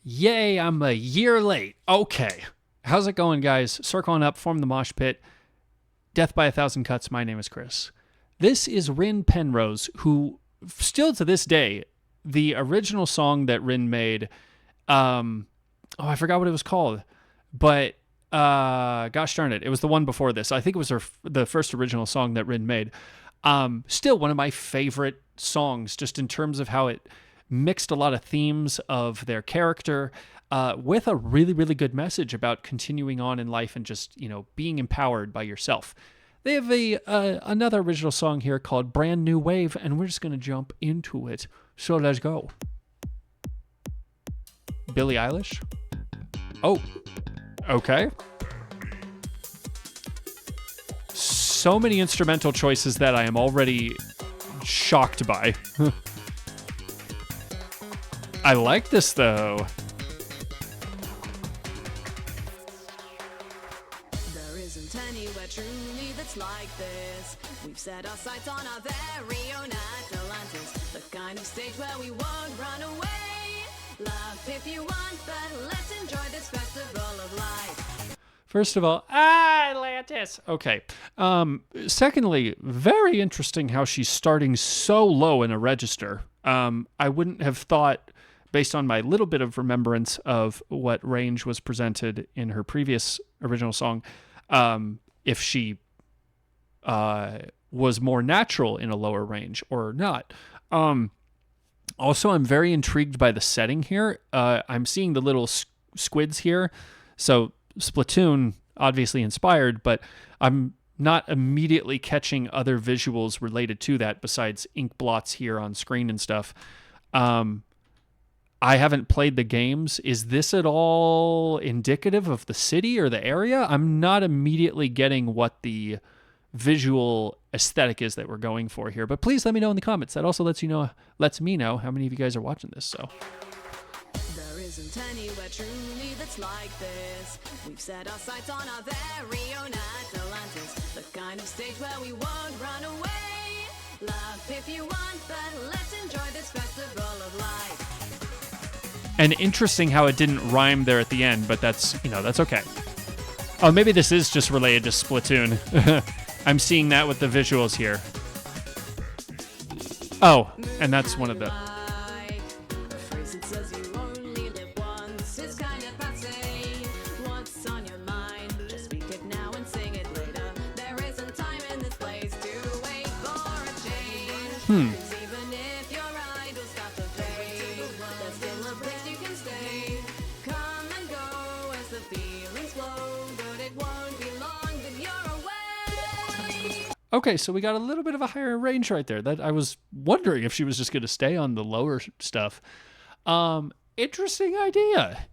Yay, I'm a year late. Okay. How's it going, guys? Circling up, form the mosh pit. Death by a Thousand Cuts. My name is Chris. This is Rin Penrose, who, still to this day, the original song that Rin made, I forgot what it was called, but gosh darn it, it was the one before this. I think it was the first original song that Rin made. Still one of my favorite songs, just in terms of how it mixed a lot of themes of their character with a really, really good message about continuing on in life and just, being empowered by yourself. They have another original song here called Brand New Wave, and we're just going to jump into it. So let's go. Billie Eilish? Oh, okay. So many instrumental choices that I am already shocked by. I like this, though. There isn't anywhere truly that's like this. We've set our sights on our very own Atlantis, the kind of stage where we won't run away. Laugh if you want, but let's enjoy this festival of life. First of all, Atlantis. Okay. Secondly, very interesting how she's starting so low in a register. I wouldn't have thought, based on my little bit of remembrance of what range was presented in her previous original song, if she was more natural in a lower range or not. Also, I'm very intrigued by the setting here. I'm seeing the little squids here. So Splatoon, obviously inspired, but I'm not immediately catching other visuals related to that besides ink blots here on screen and stuff. I haven't played the games. Is this at all indicative of the city or the area? I'm not immediately getting what the visual aesthetic is that we're going for here, but please let me know in the comments. That also lets me know how many of you guys are watching this. So there isn't anywhere truly that's like this. We've set our sights on our very own Atlantis, the kind of stage where we won't run away. Laugh if you want, but let's enjoy this festival of life. And interesting how it didn't rhyme there at the end, but that's okay. Oh, maybe this is just related to Splatoon. I'm seeing that with the visuals here. Oh, and that's one of the... Okay, so we got a little bit of a higher range right there. That I was wondering if she was just going to stay on the lower stuff. Interesting idea,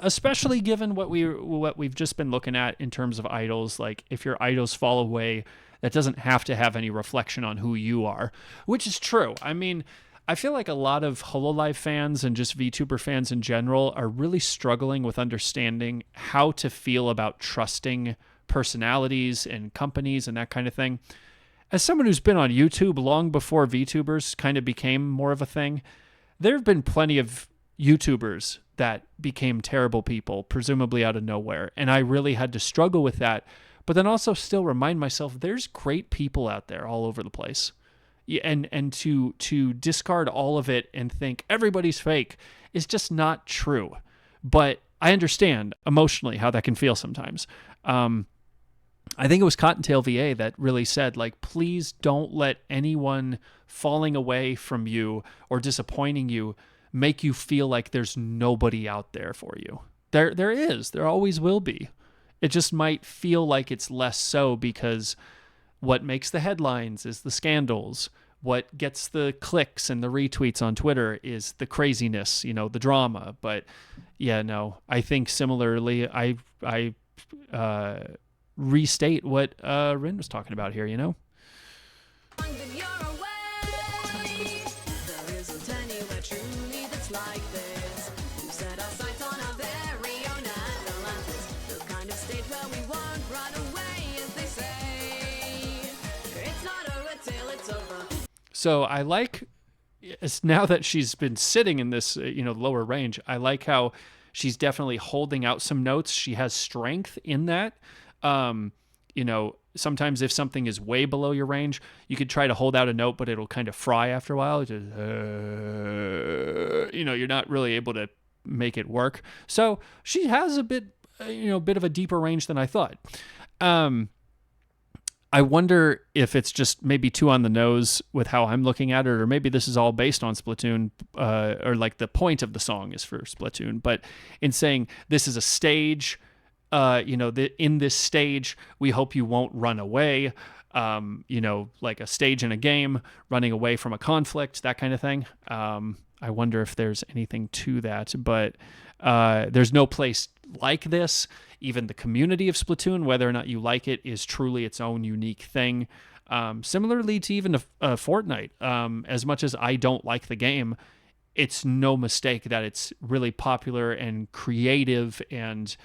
especially given what we've just been looking at in terms of idols. Like, if your idols fall away, that doesn't have to have any reflection on who you are, which is true. I mean, I feel like a lot of HoloLive fans and just VTuber fans in general are really struggling with understanding how to feel about trusting personalities and companies and that kind of thing. As someone who's been on YouTube long before VTubers kind of became more of a thing, there have been plenty of YouTubers that became terrible people, presumably out of nowhere, and I really had to struggle with that, but then also still remind myself there's great people out there all over the place. And to discard all of it and think everybody's fake is just not true. But I understand emotionally how that can feel sometimes. I think it was Cottontail VA that really said, like, please don't let anyone falling away from you or disappointing you make you feel like there's nobody out there for you. There is. There always will be. It just might feel like it's less so because what makes the headlines is the scandals. What gets the clicks and the retweets on Twitter is the craziness, the drama. But yeah, no, I think similarly, I restate what Rin was talking about here, So I like now that she's been sitting in this, lower range, I like how she's definitely holding out some notes. She has strength in that. Sometimes if something is way below your range, you could try to hold out a note, but it'll kind of fry after a while. Just, you're not really able to make it work. So she has a bit of a deeper range than I thought. I wonder if it's just maybe too on the nose with how I'm looking at it, or maybe this is all based on Splatoon, or like the point of the song is for Splatoon. But in saying this is a stage, in this stage, we hope you won't run away. Like a stage in a game, running away from a conflict, that kind of thing. I wonder if there's anything to that, but there's no place like this. Even the community of Splatoon, whether or not you like it, is truly its own unique thing. Similarly to even a Fortnite, as much as I don't like the game, it's no mistake that it's really popular and creative and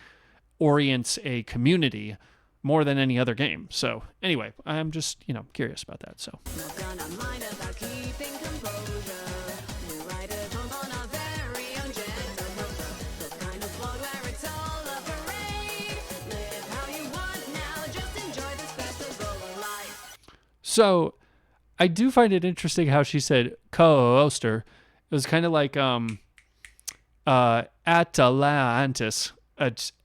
orients a community more than any other game. So anyway, I'm just, curious about that. So. Not gonna mind about keeping composure. We write it all on our very own gentle motor. The kind of float where it's all a parade. Live how you want now, just enjoy this festival of life. So I do find it interesting how she said coaster. It was kind of like Atalantis.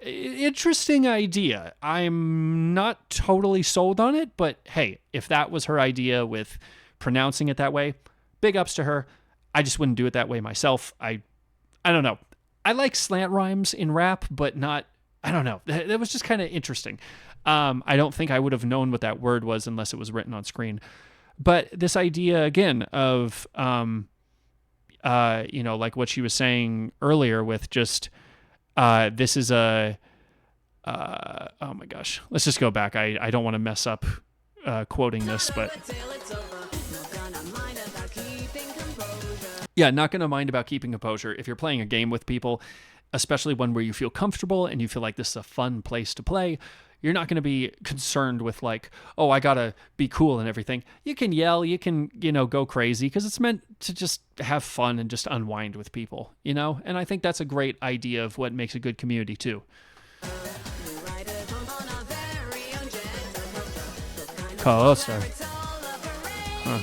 Interesting idea. I'm not totally sold on it, but hey, if that was her idea with pronouncing it that way, big ups to her. I just wouldn't do it that way myself. I don't know. I like slant rhymes in rap, but not, I don't know. That was just kind of interesting. I don't think I would have known what that word was unless it was written on screen. But this idea again of, like what she was saying earlier with just, this is oh my gosh, let's just go back. I don't want to mess up quoting this, but yeah, not going to mind about keeping composure. If you're playing a game with people, especially one where you feel comfortable and you feel like this is a fun place to play, you're not going to be concerned with like, oh, I got to be cool and everything. You can yell, you can, go crazy because it's meant to just have fun and just unwind with people, And I think that's a great idea of what makes a good community too. Coaster. Huh.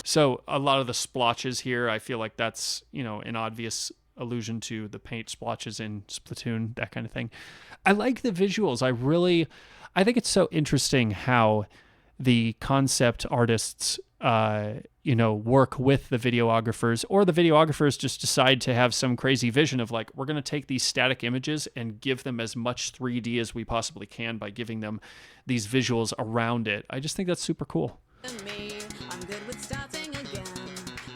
So a lot of the splotches here, I feel like that's, an obvious allusion to the paint splotches in Splatoon, that kind of thing. I like the visuals. I think it's so interesting how the concept artists, work with the videographers, or the videographers just decide to have some crazy vision of like, we're going to take these static images and give them as much 3D as we possibly can by giving them these visuals around it. I just think that's super cool. I'm good with starting again.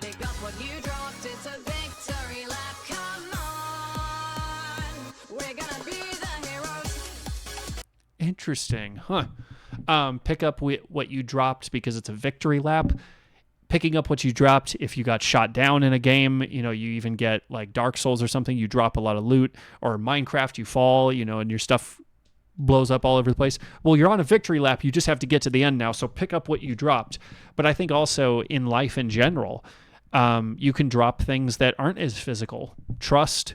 Pick up what you dropped, it's a victory lap. Come on, we're gonna be the heroes. Interesting, huh? Pick up what you dropped because it's a victory lap. Picking up what you dropped if you got shot down in a game, you even get like Dark Souls or something, you drop a lot of loot, or Minecraft, you fall, and your stuff blows up all over the place. Well, you're on a victory lap. You just have to get to the end now. So pick up what you dropped. But I think also in life in general, you can drop things that aren't as physical. Trust,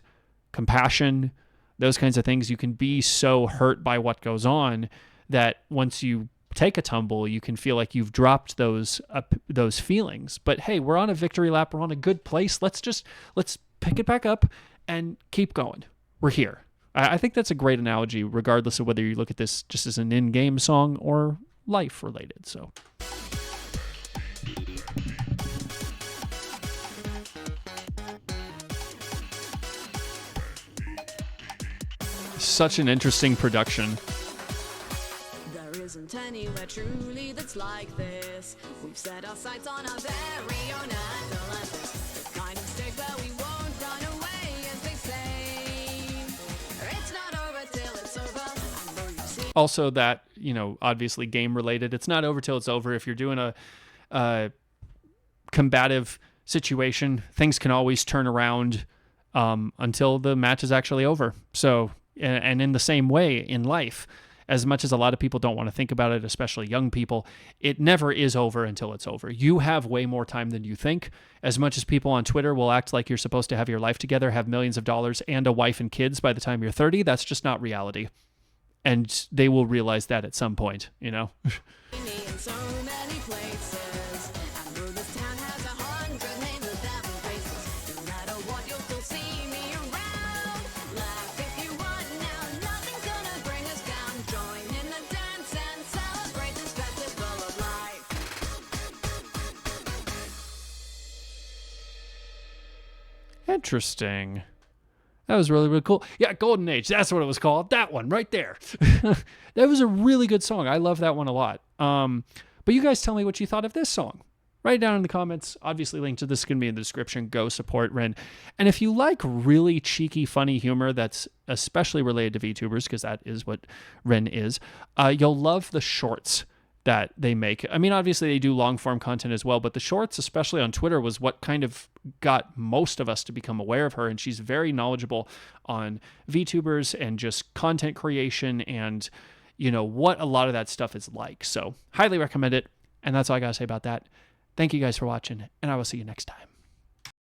compassion, those kinds of things. You can be so hurt by what goes on that once you take a tumble, you can feel like you've dropped those feelings. But hey, we're on a victory lap. We're on a good place. Let's pick it back up and keep going. We're here. I think that's a great analogy, regardless of whether you look at this just as an in-game song or life-related. So, such an interesting production. There isn't anywhere truly that's like this. We've set our sights on our very own Atlantis. The kind of stage where we won't run away, as they say. It's not over till it's over. I know you've seen. Also, that, obviously game related. It's not over till it's over. If you're doing a combative situation. Things can always turn around until the match is actually over. So, and in the same way in life, as much as a lot of people don't want to think about it, especially young people, it never is over until it's over. You have way more time than you think. As much as people on Twitter will act like you're supposed to have your life together, have millions of dollars and a wife and kids by the time you're 30, that's just not reality. And they will realize that at some point, you know? In so many places, and though this town has 100 names, 1,000 faces, no matter what, you'll still see me around. Laugh if you want now, nothing's gonna bring us down. Join in the dance and celebrate this festival of life. Interesting. That was really, really cool. Yeah, Golden Age. That's what it was called. That one right there. That was a really good song. I love that one a lot. But you guys tell me what you thought of this song. Write it down in the comments. Obviously, link to this is going to be in the description. Go support Rin. And if you like really cheeky, funny humor that's especially related to VTubers, because that is what Rin is, you'll love the shorts that they make. I mean, obviously they do long form content as well, but the shorts, especially on Twitter, was what kind of got most of us to become aware of her. And she's very knowledgeable on VTubers and just content creation and, you know, what a lot of that stuff is like. So highly recommend it. And that's all I got to say about that. Thank you guys for watching, and I will see you next time.